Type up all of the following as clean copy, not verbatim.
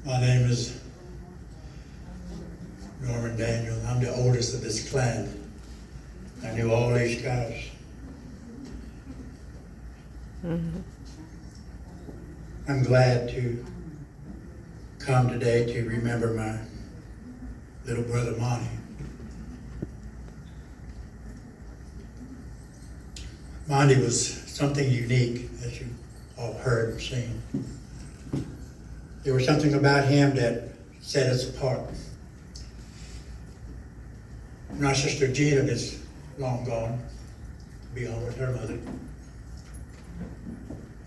My name is Norman Daniel. I'm the oldest of this clan. I knew all these guys. Mm-hmm. I'm glad to come today to remember my little brother Monty. Monty was something unique, as you all heard and seen. There was something about him that set us apart. My sister Gina is long gone, to be on with her mother.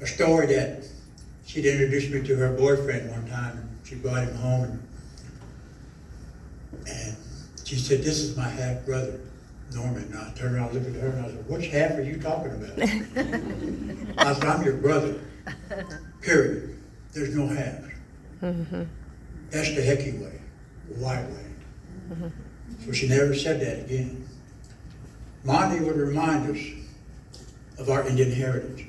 A story that she'd introduced me to her boyfriend one time, and she brought him home, and she said, "This is my half brother, Norman." And I turned around and looked at her and I said, "Which half are you talking about?" I said, "I'm your brother, period. There's no halves." Mm-hmm. That's the Hecky way, the white way. Mm-hmm. So she never said that again. Monty would remind us of our Indian heritage.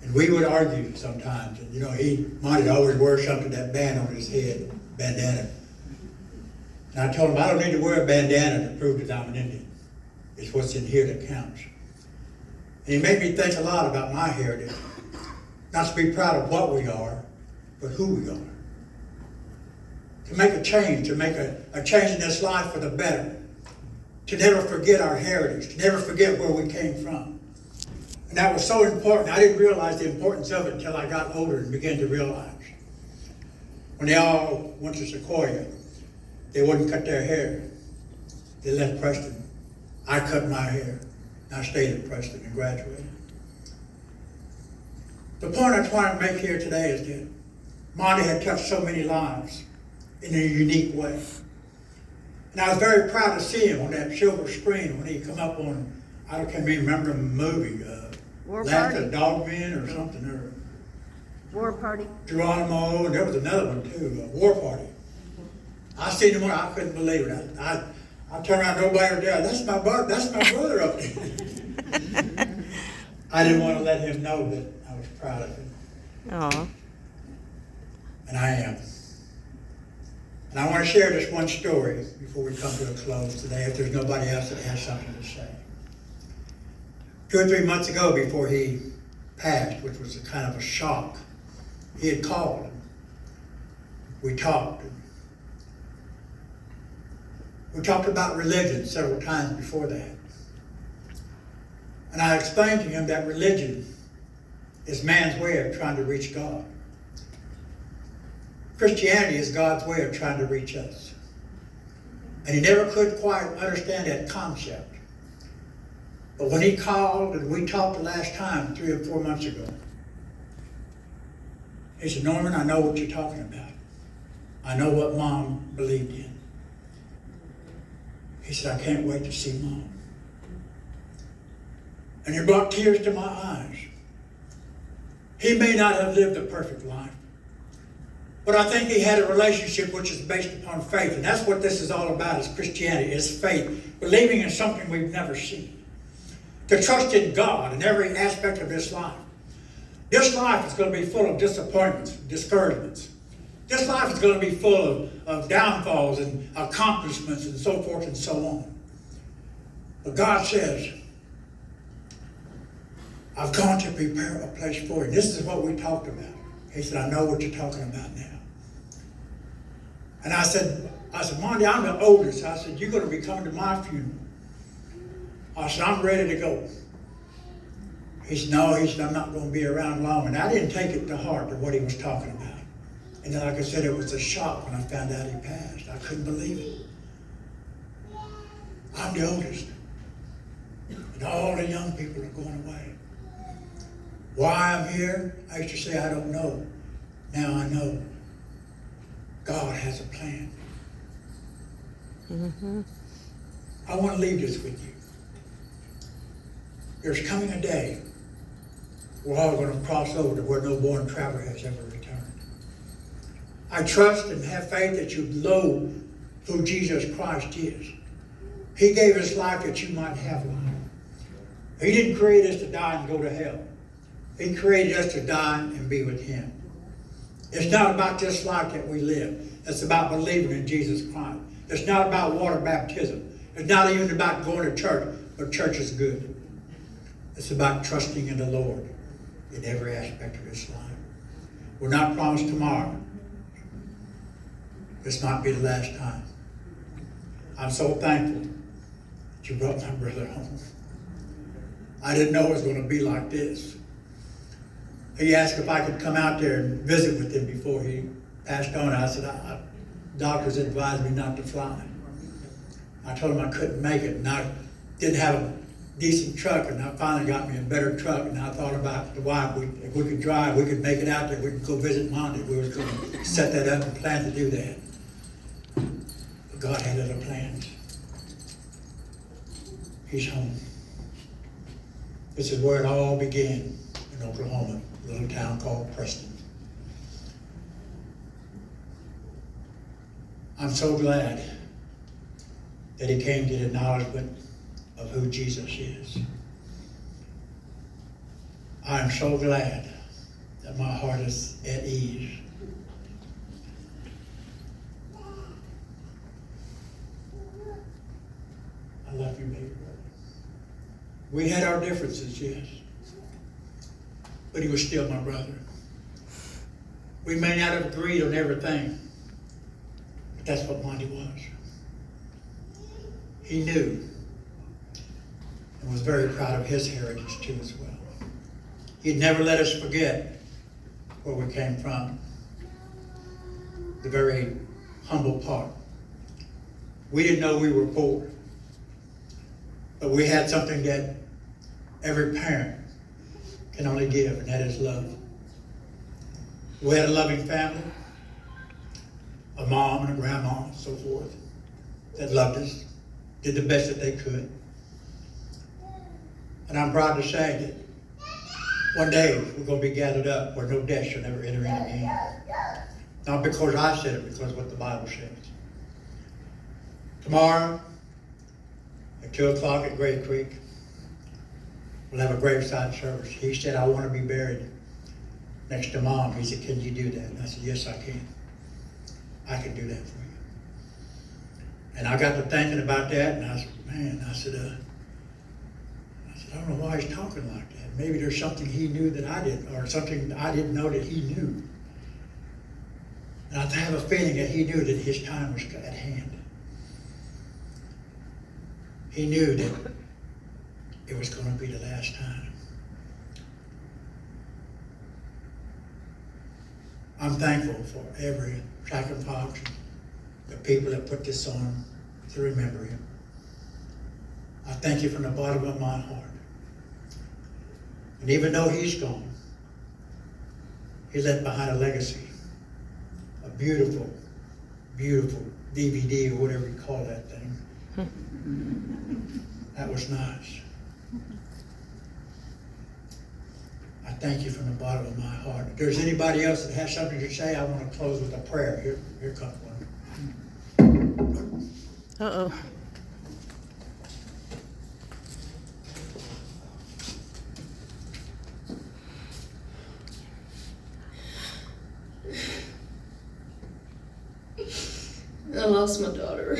And we would argue sometimes. And Monty always wore something, that band on his head, bandana. And I told him, I don't need to wear a bandana to prove that I'm an Indian. It's what's in here that counts. And he made me think a lot about my heritage. Not to be proud of what we are, but who we are. To make a change, to make a change in this life for the better. To never forget our heritage, to never forget where we came from. And that was so important. I didn't realize the importance of it until I got older and began to realize. When they all went to Sequoia, they wouldn't cut their hair. They left Preston. I cut my hair. I stayed at Preston and graduated. The point I'm trying to make here today is that Monty had touched so many lives in a unique way. And I was very proud to see him on that silver screen when he come up on, I can't even remember the movie, War Last Party. of the Dogmen or something, or War Party. Geronimo, and there was another one too, War Party. I seen him, I couldn't believe it. I turned around, nobody was there. That's my brother up there. I didn't want to let him know that I was proud of him. Aw. And I am. And I want to share this one story before we come to a close today, if there's nobody else that has something to say. 2 or 3 months ago, before he passed, which was a kind of a shock, he had called and we talked. We talked about religion several times before that. And I explained to him that religion is man's way of trying to reach God. Christianity is God's way of trying to reach us. And he never could quite understand that concept. But when he called and we talked the last time, 3 or 4 months ago, he said, "Norman, I know what you're talking about. I know what Mom believed in." He said, "I can't wait to see Mom." And it brought tears to my eyes. He may not have lived a perfect life, but I think he had a relationship which is based upon faith. And that's what this is all about, is Christianity, is faith. Believing in something we've never seen. To trust in God in every aspect of this life. This life is going to be full of disappointments, discouragements. This life is going to be full of downfalls and accomplishments and so forth and so on. But God says, "I've gone to prepare a place for you." This is what we talked about. He said, "I know what you're talking about now." And I said, "Monty, I'm the oldest." I said, "You're going to be coming to my funeral." I said, "I'm ready to go." He said, "No," he said, "I'm not going to be around long." And I didn't take it to heart of what he was talking about. And then, like I said, it was a shock when I found out he passed. I couldn't believe it. I'm the oldest. And all the young people are going away. Why I'm here, I used to say, I don't know. Now I know. God has a plan. Mm-hmm. I want to leave this with you. There's coming a day we're all going to cross over to where no born traveler has ever returned. I trust and have faith that you know who Jesus Christ is. He gave his life that you might have life. He didn't create us to die and go to hell. He created us to die and be with him. It's not about this life that we live. It's about believing in Jesus Christ. It's not about water baptism. It's not even about going to church, but church is good. It's about trusting in the Lord in every aspect of this life. We're not promised tomorrow. This might be the last time. I'm so thankful that you brought my brother home. I didn't know it was going to be like this. He asked if I could come out there and visit with him before he passed on. I said, doctors advised me not to fly. I told him I couldn't make it, and I didn't have a decent truck, and I finally got me a better truck, and I thought about the wife. If we could drive, we could make it out there. We could go visit Monty. We were going to set that up and plan to do that. But God had other plans. He's home. This is where it all began, in Oklahoma, a little town called Preston. I'm so glad that he came to the acknowledgement of who Jesus is. I am so glad that my heart is at ease. I love you, baby brother. We had our differences, yes, but he was still my brother. We may not have agreed on everything, but that's what Monty was. He knew and was very proud of his heritage too as well. He'd never let us forget where we came from, the very humble part. We didn't know we were poor, but we had something that every parent can only give, and that is love. We had a loving family, a mom and a grandma and so forth, that loved us, did the best that they could. And I'm proud to say that one day we're going to be gathered up where no death shall ever enter in again. Not because I said it, because what the Bible says. Tomorrow, at 2 o'clock at Gray Creek, we'll have a graveside service. He said, I want to be buried next to Mom. He said, can you do that? And I said, yes, I can. I can do that for you. And I got to thinking about that, and I said, man, I said, I don't know why he's talking like that. Maybe there's something he knew that I didn't, or something I didn't know that he knew. And I have a feeling that he knew that his time was at hand. He knew that it was going to be the last time. I'm thankful for every sacrifice, the people that put this on to remember him. I thank you from the bottom of my heart. And even though he's gone, he left behind a legacy, a beautiful, beautiful DVD or whatever you call that thing. That was nice. I thank you from the bottom of my heart. If there's anybody else that has something to say, I want to close with a prayer. Here comes one. Uh-oh. I lost my daughter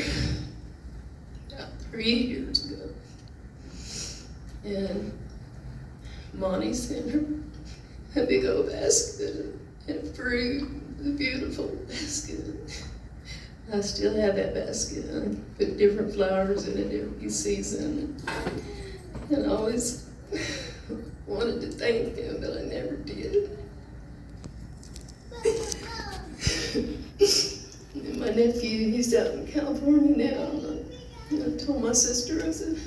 about 3 years ago. And Monty sent her a big old basket and fruit, a beautiful basket. I still have that basket. I put different flowers in it every season. And I always wanted to thank him, but I never did. And my nephew, he's out in California now. And I told my sister, I said,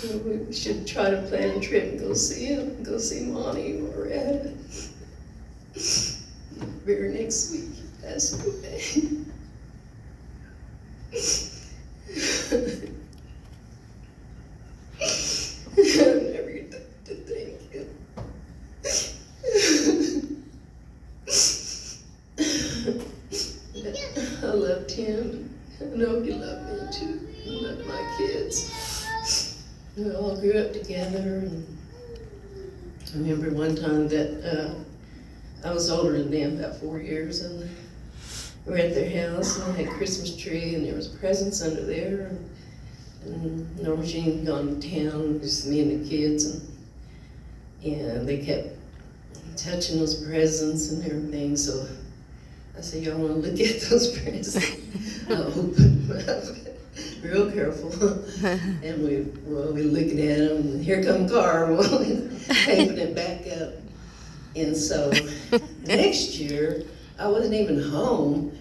well, we should try to plan a trip and go see him, go see Monty where we're at. Very next week, he passed away. I'm never going to thank him. I loved him. I know he loved me too. He loved my kids. We all grew up together. And I remember one time that I was older than them, about 4 years, and we were at their house, and they had a Christmas tree, and there was presents under there, and Norma Jean had gone to town, just me and the kids, and they kept touching those presents and everything, so I said, y'all wanna look at those presents? I'll open them up, real careful. And we looking at them, and here come Carl, taping it back up. And so, next year, I wasn't even home,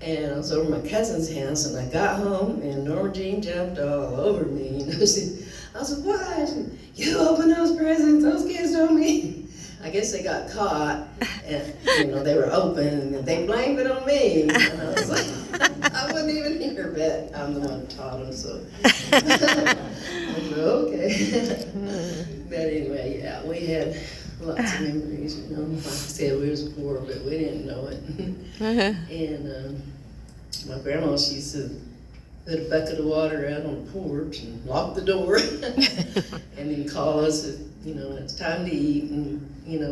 and I was over at my cousin's house, and I got home, and Norma Jean jumped all over me, I said, what? You open those presents, those kids told me. I guess they got caught, and, they were open, and they blamed it on me. And I was like, I wasn't even here, but I'm the one who taught them, so. I said, okay. But anyway, yeah, we had lots of memories, Like I said, we was poor, but we didn't know it. And my grandma, she used to put a bucket of water out on the porch and lock the door, and then call us if, it's time to eat, and,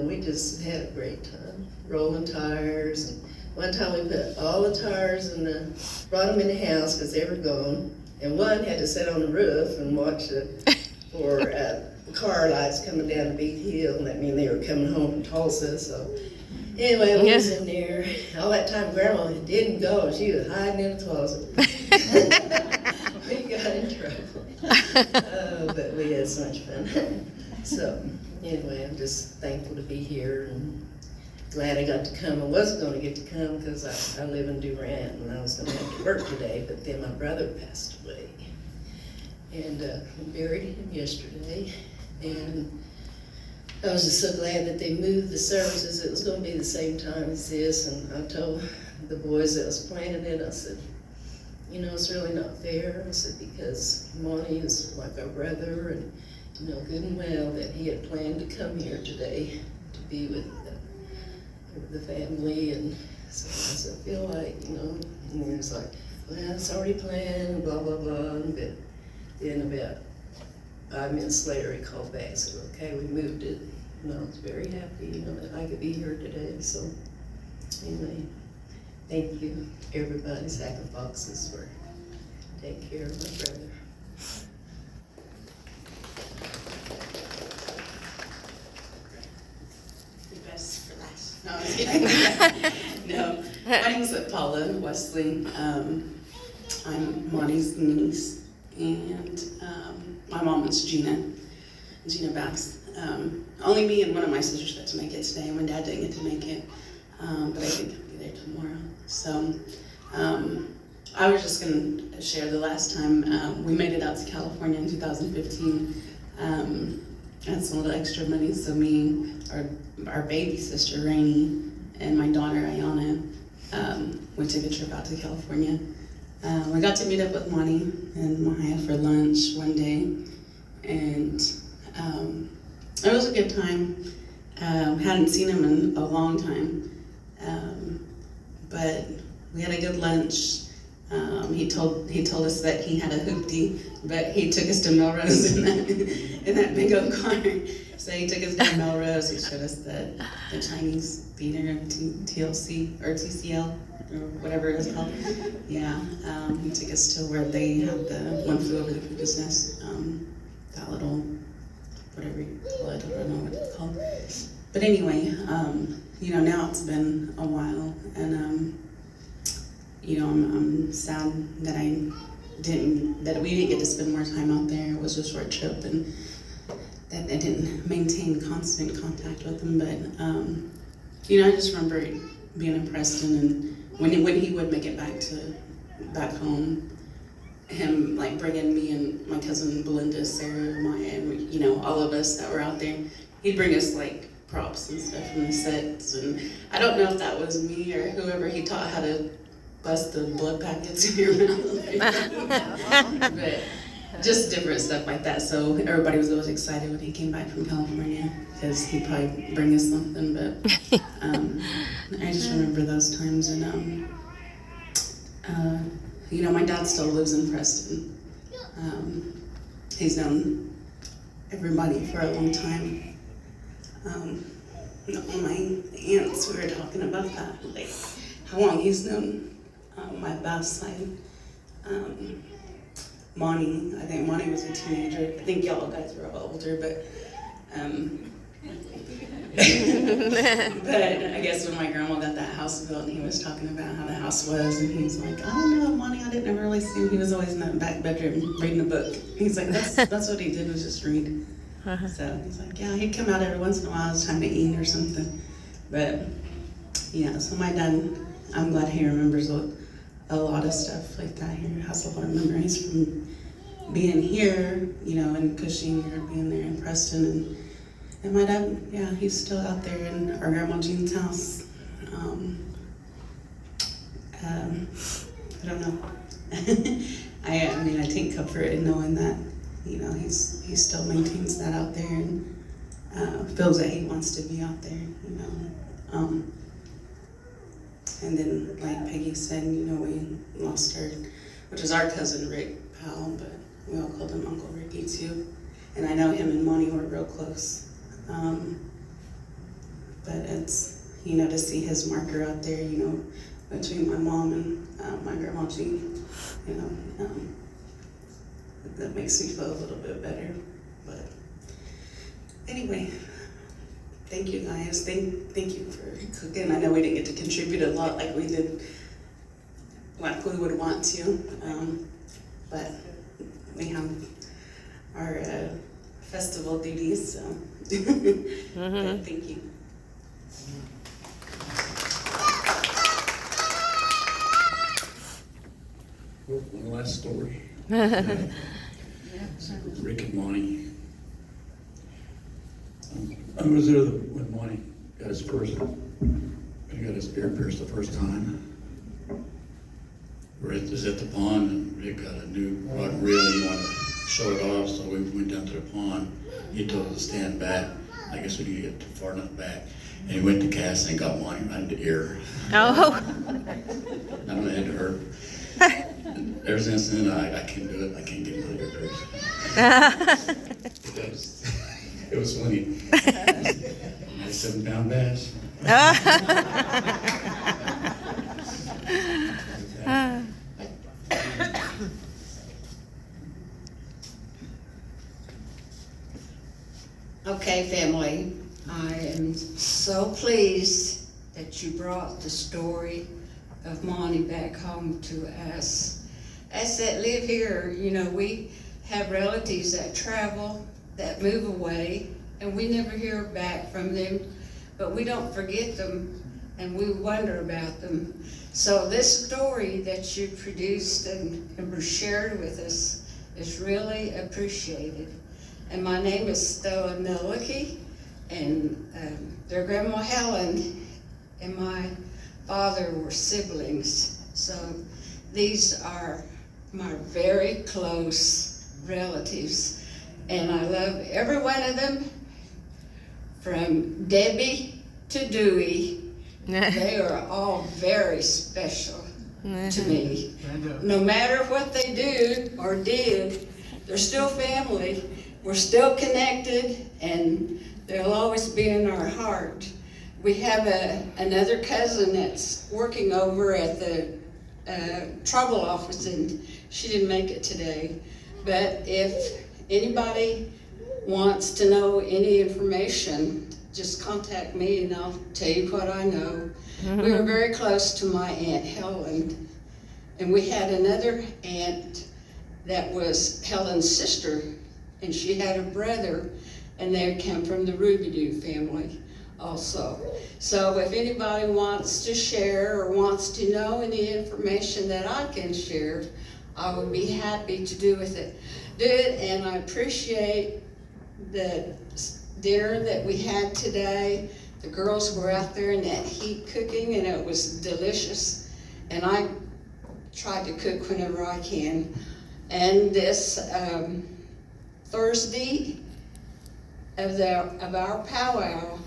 we just had a great time, rolling tires, and one time we put all the tires brought them in the house because they were gone, and one had to sit on the roof and watch for car lights coming down a big hill, and that mean they were coming home from Tulsa, so. Anyway, we was in there, all that time Grandma didn't go, she was hiding in the closet. We got in trouble, but we had so much fun. So, anyway, I'm just thankful to be here and glad I got to come. I wasn't gonna get to come because I live in Durant and I was gonna have to work today, but then my brother passed away. And we buried him yesterday, and I was just so glad that they moved the services. It was gonna be the same time as this, and I told the boys that was planning it, I said, it's really not fair. I said, because Monty is like our brother, and good and well that he had planned to come here today to be with the family, and so I said, I feel like, and he was like, well, it's already planned, and blah, blah, blah, but then about 5 minutes later, he called back and said, okay, we moved it. And I was very happy, that I could be here today. So anyway, thank you, everybody, Sack and Foxes, for taking care of my brother. The best for last. No, I was kidding. No, my name's Paula Wesley. I'm Monty's niece, and my mom is Gina Bax. Only me and one of my sisters got to make it today. My dad didn't get to make it, but I think he'll be there tomorrow. So I was just going to share the last time we made it out to California in 2015. I had some little extra money, so me, our baby sister Rainey, and my daughter Ayana, we took a trip out to California. We got to meet up with Monty and Maya for lunch one day, and it was a good time. Hadn't seen him in a long time, but we had a good lunch. He told us that he had a hoopty, but he took us to Melrose in that big old car. So he took us down Melrose. He showed us the Chinese theater of TLC or TCL or whatever it's called. Yeah, he took us to where they have the One Flew Over the Cuckoo's Nest. That little whatever you call it. I don't know what it's called. But anyway, now it's been a while, and I'm sad that we didn't get to spend more time out there. It was a short trip, and that I didn't maintain constant contact with him. But I just remember being in Preston, and when he would make it back home, him like bringing me and my cousin Belinda, Sarah, Maya, and all of us that were out there. He'd bring us like props and stuff from the sets, and I don't know if that was me or whoever he taught how to bust the blood packets in your mouth. But just different stuff like that. So everybody was always excited when he came back from California because he'd probably bring us something. But I just remember those times, and my dad still lives in Preston. He's known everybody for a long time. all my aunts, we were talking about that, like how long he's known my boss side. Monty, I think Monty was a teenager. I think y'all guys were all older, but but I guess when my grandma got that house built and he was talking about how the house was, and he was like, I don't know, Monty, I didn't ever really see him. He was always in that back bedroom reading a book. He's like, that's what he did, was just read. So he's like, yeah, he'd come out every once in a while, it's time to eat or something. But yeah, so my dad, I'm glad he remembers a lot of stuff like that. He has a lot of memories from being here, you know, in Cushing or being there in Preston. And my dad, yeah, he's still out there in our Grandma Jean's house. I don't know. I mean, I take comfort in knowing that, you know, he still maintains that out there and feels that he wants to be out there, you know. And then, like Peggy said, you know, we lost our, which is our cousin Rick Powell, but we all called him Uncle Ricky too. And I know him and Monty were real close. But it's, you know, to see his marker out there, you know, between my mom and my grandma Jean, you know, that makes me feel a little bit better. But anyway, thank you guys. Thank you for cooking. I know we didn't get to contribute a lot like we did, like we would want to, but we have our festival duties, so but thank you. One last story. Rick and Monty. I was there when Monty got his ear pierced the first time. Rick was at the pond and Rick got a new rod and reel and he wanted to show it off, so we went down to the pond. He told us to stand back. I guess we didn't get too far enough back. And he went to cast and got Monty right in the ear. Oh. I know it had to hurt. Ever since then, I can't do it. I can't get another ear pierced. It was funny. A 7-pound bass. Okay, family, I am so pleased that you brought the story of Monty back home to us. Us that live here, you know, we have relatives that travel, that move away, and we never hear back from them, but we don't forget them, and we wonder about them. So this story that you produced and shared with us is really appreciated. And my name is Stella Millicky, and their grandma Helen and my father were siblings. So these are my very close relatives, and I love every one of them, from Debbie to Dewey. They are all very special to me. No matter what they do or did, they're still family. We're still connected, and they'll always be in our heart. We have another cousin that's working over at the tribal office, and she didn't make it today. But if anybody wants to know any information, just contact me and I'll tell you what I know. We were very close to my Aunt Helen, and we had another aunt that was Helen's sister, and she had a brother, and they come from the Rubidoux family also. So if anybody wants to share or wants to know any information that I can share, I would be happy to do it. And I appreciate the dinner that we had today. The girls were out there in that heat cooking, and it was delicious. And I try to cook whenever I can. And this Thursday of our powwow,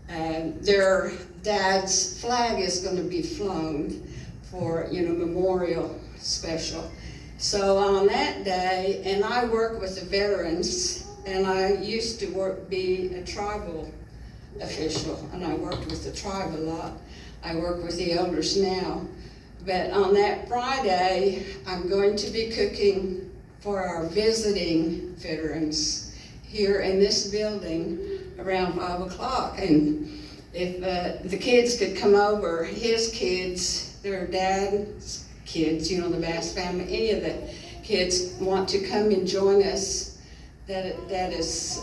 their dad's flag is going to be flown for, memorial special. So on that day, and I work with the veterans, and I used to be a tribal official, and I worked with the tribe a lot. I work with the elders now. But on that Friday, I'm going to be cooking for our visiting veterans here in this building around 5 o'clock. And if the kids could come over, his kids, their dad's kids, you know, the Bass family, any of the kids want to come and join us, that is,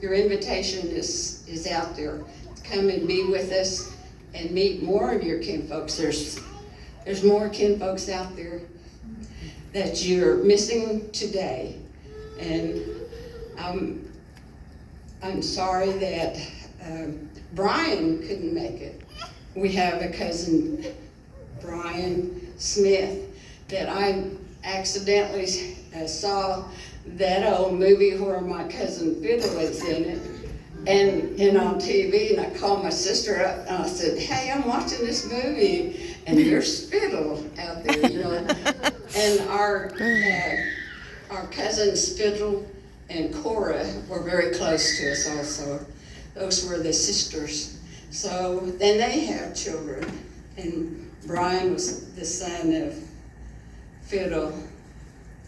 your invitation is out there. Come and be with us and meet more of your kinfolks. There's more kinfolks out there that you're missing today. And I'm sorry that Brian couldn't make it. We have a cousin, Brian Smith, that I accidentally saw that old movie where my cousin Fiddle was in it, and on TV, and I called my sister up and I said, hey, I'm watching this movie, and there's Fiddle out there, you know. And our cousins Fiddle and Cora were very close to us also. Those were the sisters. So then they have children, and Brian was the son of Fiddle,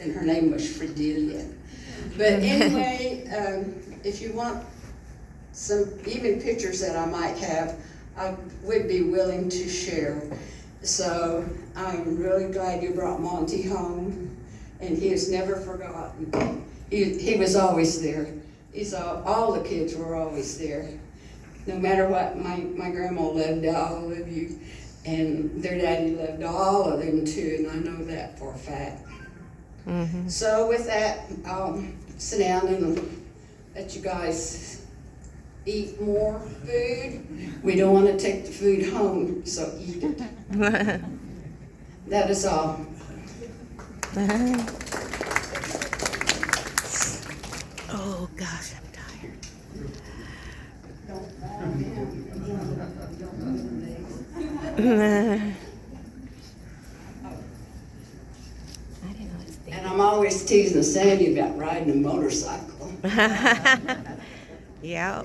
and her name was Fredelia. But anyway, if you want some even pictures that I might have, I would be willing to share. So I'm really glad you brought Monty home, and he has never forgotten. He was always there. All the kids were always there. No matter what, my grandma loved all of you, and their daddy loved all of them too, and I know that for a fact. Mm-hmm. So with that, I'll sit down and let you guys eat more food. We don't want to take the food home, so eat it. That is all. Oh gosh, I'm tired. I didn't know it's And I'm always teasing Sandy about riding a motorcycle. Yeah.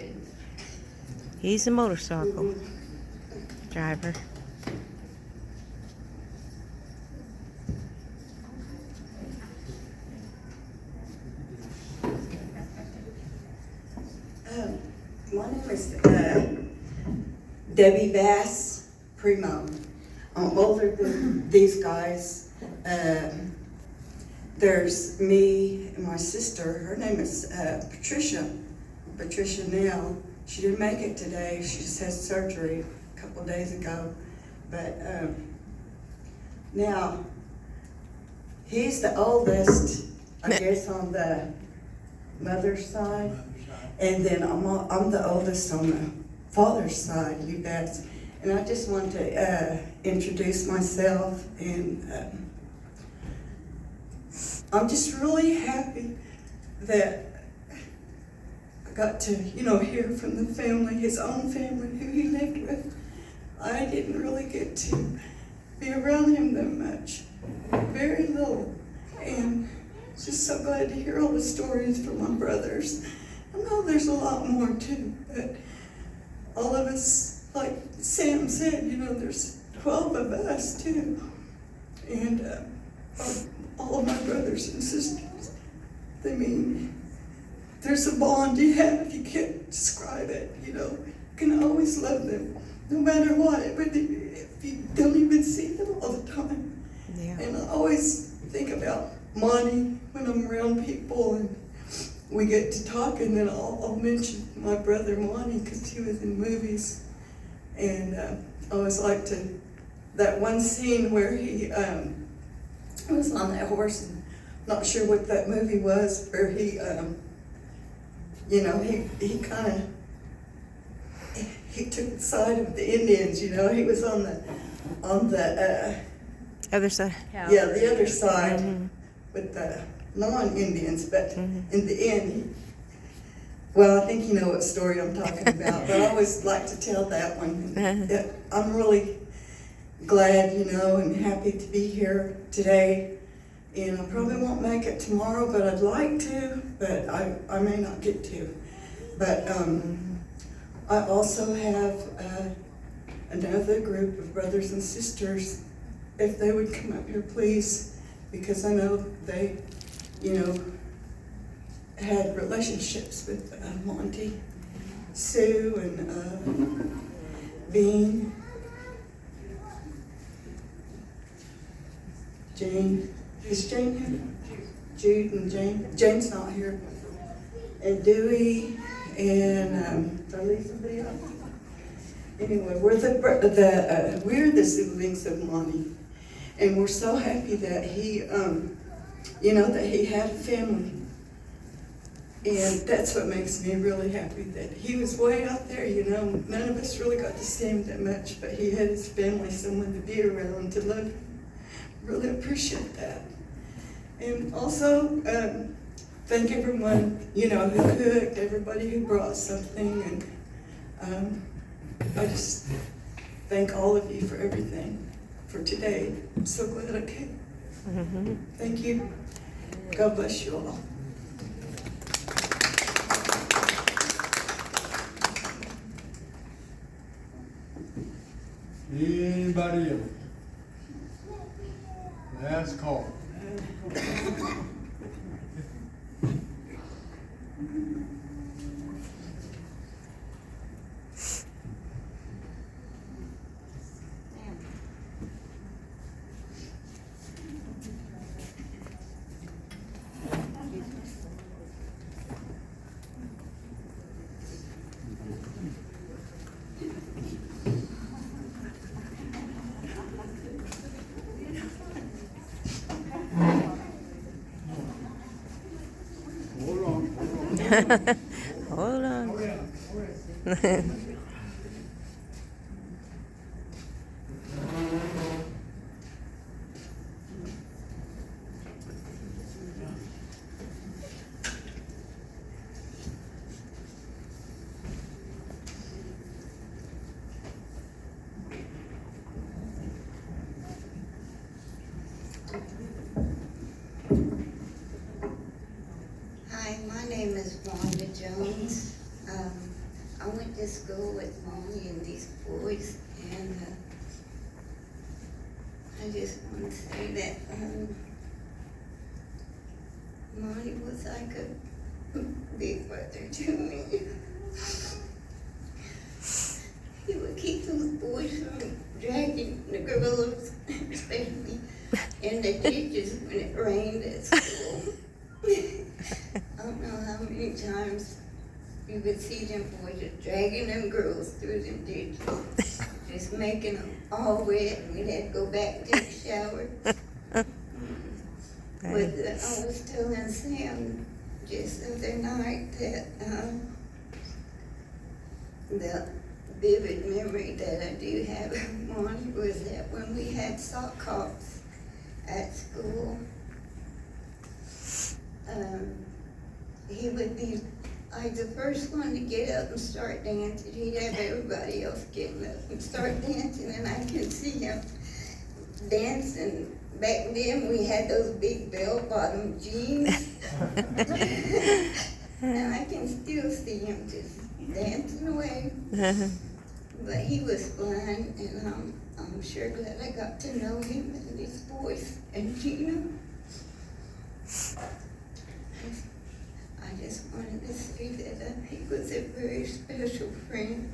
He's a motorcycle driver. My name is Debbie Bass Primo. I'm older than these guys. There's me and my sister. Her name is Patricia Nell. She didn't make it today. She just had surgery a couple days ago. But now, he's the oldest, I guess, on the mother's side. And then I'm the oldest on the father's side, you guys. And I just want to introduce myself, and I'm just really happy that I got to, hear from the family, his own family, who he lived with. I didn't really get to be around him that much, very little. And just so glad to hear all the stories from my brothers. I know there's a lot more too, but all of us, like Sam said, there's 12 of us too. And all of my brothers and sisters, there's a bond you have, you can't describe it, you can always love them, no matter what, but if you don't even see them all the time. Yeah. And I always think about Monty when I'm around people, and we get to talk, and then I'll mention my brother Monty because he was in movies. And I always like that one scene where he was on that horse, and I'm not sure what that movie was, where he he took the side of the Indians, he was on the Other side. the other side with the non-Indians, but in the end, I think you know what story I'm talking about, but I always like to tell that one. I'm really glad, and happy to be here today, and I probably won't make it tomorrow, but I'd like to, but I may not get to. But I also have another group of brothers and sisters, if they would come up here, please, because I know they, had relationships with Monty, Sue, and Bean, Jane. Is Jane here? Jude and Jane. Jane's not here. And Dewey and did I leave somebody else? Anyway, we're the siblings of Monty, and we're so happy that he, that he had a family. And that's what makes me really happy, that he was way out there, none of us really got to see him that much, but he had his family, someone to be around, to love him. Really appreciate that. And also, thank everyone, who cooked, everybody who brought something, and I just thank all of you for everything for today. I'm so glad I came. Thank you. God bless you all. Anybody else? Last call. Hold on. Hi, my name is Wanda Jones. I went to school with Monty and these boys, and I just want to say that Monty was like a big brother to me. He would keep those boys from dragging the girls, especially in the ditches when it rained at school. I don't know how many times you would see them boys just dragging them girls through them ditches, just making them all wet, and we'd have to go back and take a shower. But I was telling Sam just the other night that the vivid memory that I do have of Monty was that when we had sock hops at school, he would be like the first one to get up and start dancing. He'd have everybody else getting up and start dancing, and I can see him dancing. Back then we had those big bell-bottom jeans, and I can still see him just dancing away. But he was fun, and I'm sure glad I got to know him and his boys and Gina. I just wanted to say that he was a very special friend.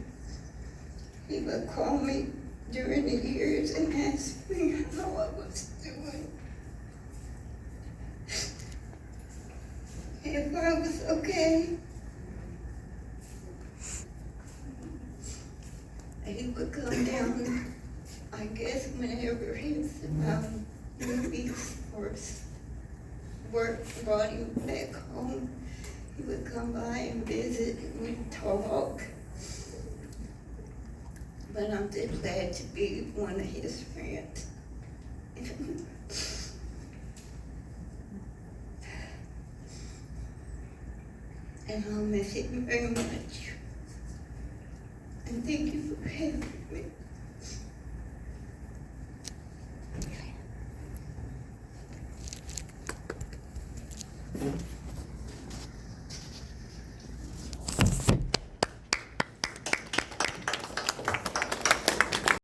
He would call me during the years and ask me how I was doing, if I was okay. He would come down, I guess, whenever his movies or work brought him back home. He would come by and visit, and we'd talk. But I'm just glad to be one of his friends. And I'll miss him very much. And thank you for having me.